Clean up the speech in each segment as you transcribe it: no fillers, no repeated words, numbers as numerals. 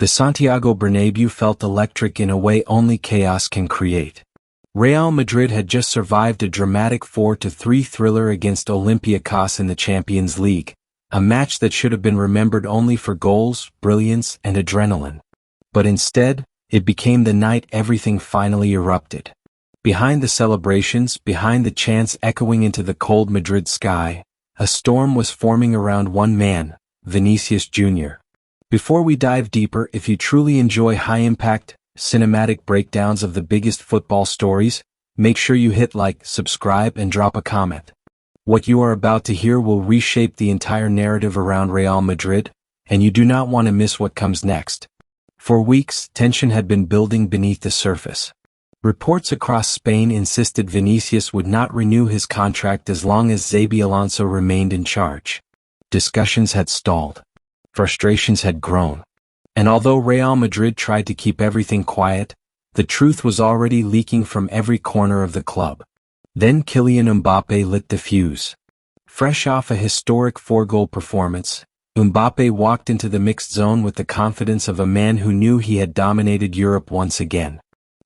The Santiago Bernabéu felt electric in a way only chaos can create. Real Madrid had just survived a dramatic 4-3 thriller against Olympiacos in the Champions League, a match that should have been remembered only for goals, brilliance, and adrenaline. But instead, it became the night everything finally erupted. Behind the celebrations, behind the chants echoing into the cold Madrid sky, a storm was forming around one man, Vinícius Júnior. Before we dive deeper, if you truly enjoy high-impact, cinematic breakdowns of the biggest football stories, make sure you hit like, subscribe, and drop a comment. What you are about to hear will reshape the entire narrative around Real Madrid, and you do not want to miss what comes next. For weeks, tension had been building beneath the surface. Reports across Spain insisted Vinícius would not renew his contract as long as Xabi Alonso remained in charge. Discussions had stalled. Frustrations had grown. And although Real Madrid tried to keep everything quiet, the truth was already leaking from every corner of the club. Then Kylian Mbappé lit the fuse. Fresh off a historic 4-goal performance, Mbappé walked into the mixed zone with the confidence of a man who knew he had dominated Europe once again.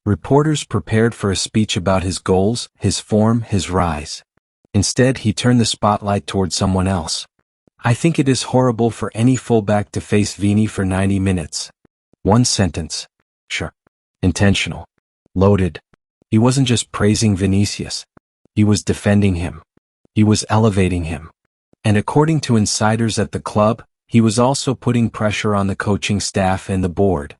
Reporters prepared for a speech about his goals, his form, his rise. Instead, he turned the spotlight toward someone else. I think it is horrible for any fullback to face Vini for 90 minutes. One sentence. Sure. Intentional. Loaded. He wasn't just praising Vinícius. He was defending him. He was elevating him. And according to insiders at the club, he was also putting pressure on the coaching staff and the board.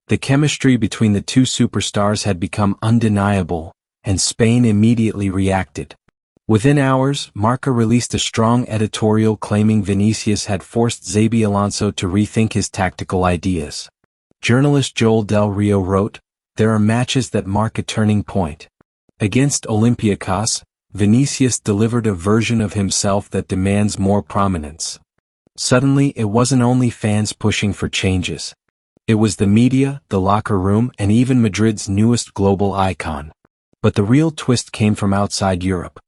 The chemistry between the two superstars had become undeniable, and Spain immediately reacted. Within hours, Marca released a strong editorial claiming Vinícius had forced Xabi Alonso to rethink his tactical ideas. Journalist Joel Del Rio wrote, "There are matches that mark a turning point." Against Olympiacos, Vinícius delivered a version of himself that demands more prominence. Suddenly, it wasn't only fans pushing for changes. It was the media, the locker room, and even Madrid's newest global icon. But the real twist came from outside Europe.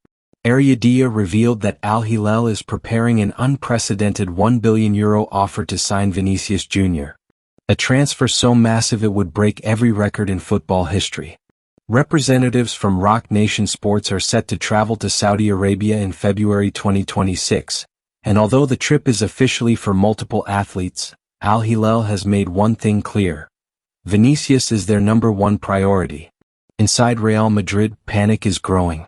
Ariadía revealed that Al-Hilal is preparing an unprecedented €1 billion offer to sign Vinícius Júnior. A transfer so massive it would break every record in football history. Representatives from Roc Nation Sports are set to travel to Saudi Arabia in February 2026, and although the trip is officially for multiple athletes, Al-Hilal has made one thing clear. Vinícius is their number one priority. Inside Real Madrid, panic is growing.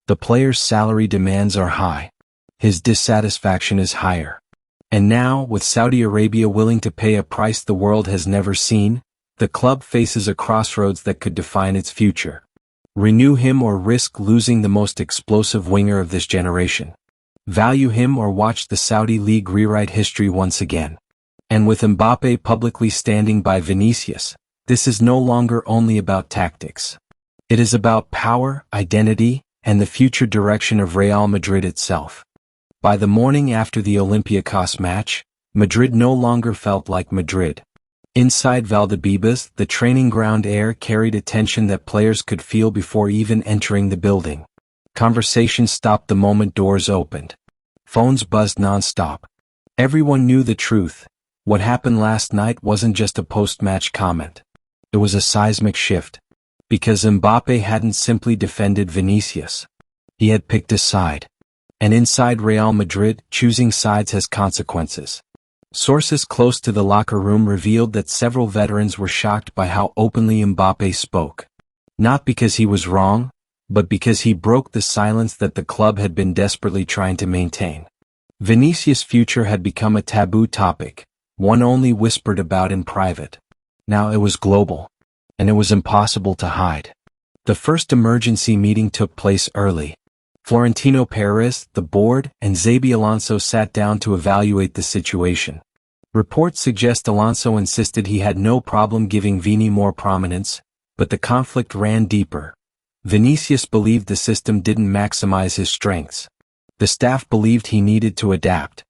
The player's salary demands are high. His dissatisfaction is higher. And now, with Saudi Arabia willing to pay a price the world has never seen, the club faces a crossroads that could define its future. Renew him or risk losing the most explosive winger of this generation. Value him or watch the Saudi League rewrite history once again. And with Mbappé publicly standing by Vinícius, this is no longer only about tactics. It is about power, identity, and the future direction of Real Madrid itself. By the morning after the Olympiacos match, Madrid no longer felt like Madrid. Inside Valdebebas, the training ground air carried a tension that players could feel before even entering the building. Conversations stopped the moment doors opened. Phones buzzed non-stop. Everyone knew the truth. What happened last night wasn't just a post-match comment. It was a seismic shift. Because Mbappé hadn't simply defended Vinícius. He had picked a side. And inside Real Madrid, choosing sides has consequences. Sources close to the locker room revealed that several veterans were shocked by how openly Mbappé spoke. Not because he was wrong, but because he broke the silence that the club had been desperately trying to maintain. Vinícius' future had become a taboo topic, one only whispered about in private. Now it was global. And it was impossible to hide. The first emergency meeting took place early. Florentino Pérez, the board, and Xabi Alonso sat down to evaluate the situation. Reports suggest Alonso insisted he had no problem giving Vini more prominence, but the conflict ran deeper. Vinícius believed the system didn't maximize his strengths. The staff believed he needed to adapt.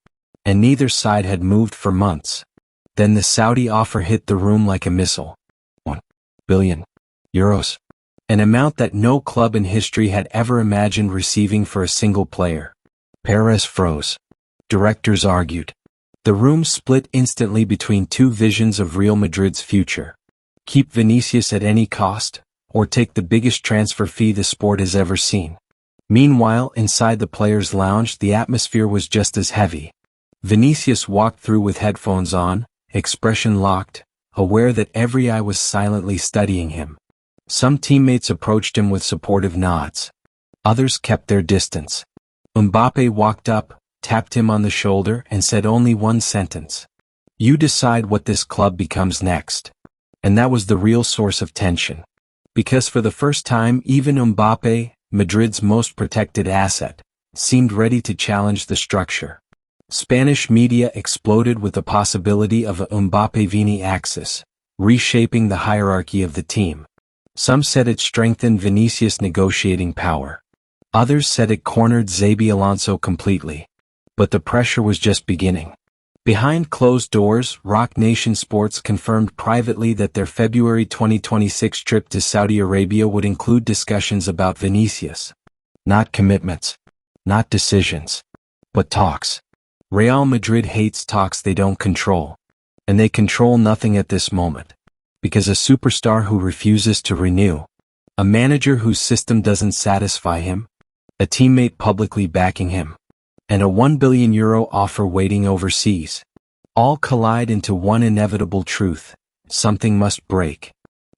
And neither side had moved for months. Then the Saudi offer hit the room like a missile. €1 billion. An amount that no club in history had ever imagined receiving for a single player. Perez froze. Directors argued. The room split instantly between two visions of Real Madrid's future. Keep Vinícius at any cost, or take the biggest transfer fee the sport has ever seen. Meanwhile, inside the players' lounge, the atmosphere was just as heavy. Vinícius walked through with headphones on, expression locked, aware that every eye was silently studying him. Some teammates approached him with supportive nods. Others kept their distance. Mbappé walked up, tapped him on the shoulder, and said only one sentence. "You decide what this club becomes next." And that was the real source of tension. Because for the first time, even Mbappé, Madrid's most protected asset, seemed ready to challenge the structure. Spanish media exploded with the possibility of a Mbappé-Vini axis, reshaping the hierarchy of the team. Some said it strengthened Vinícius' negotiating power. Others said it cornered Xabi Alonso completely. But the pressure was just beginning. Behind closed doors, Rock Nation Sports confirmed privately that their February 2026 trip to Saudi Arabia would include discussions about Vinícius. Not commitments. Not decisions. But talks. Real Madrid hates talks they don't control. And they control nothing at this moment. Because a superstar who refuses to renew. A manager whose system doesn't satisfy him. A teammate publicly backing him. And a €1 billion offer waiting overseas. All collide into one inevitable truth. Something must break.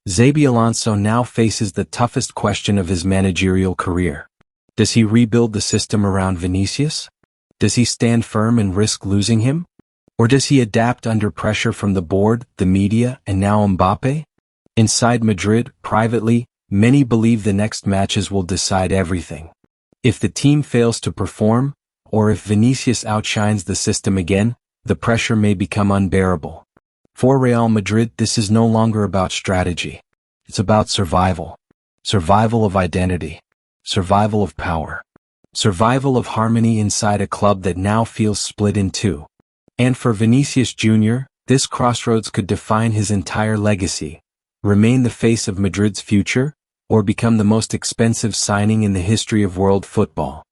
Xabi Alonso now faces the toughest question of his managerial career. Does he rebuild the system around Vinícius? Does he stand firm and risk losing him? Or does he adapt under pressure from the board, the media, and now Mbappé? Inside Madrid, privately, many believe the next matches will decide everything. If the team fails to perform, or if Vinícius outshines the system again, the pressure may become unbearable. For Real Madrid, this is no longer about strategy. It's about survival. Survival of identity. Survival of power. Survival of harmony inside a club that now feels split in two. And for Vinícius Júnior, this crossroads could define his entire legacy. Remain the face of Madrid's future, or become the most expensive signing in the history of world football.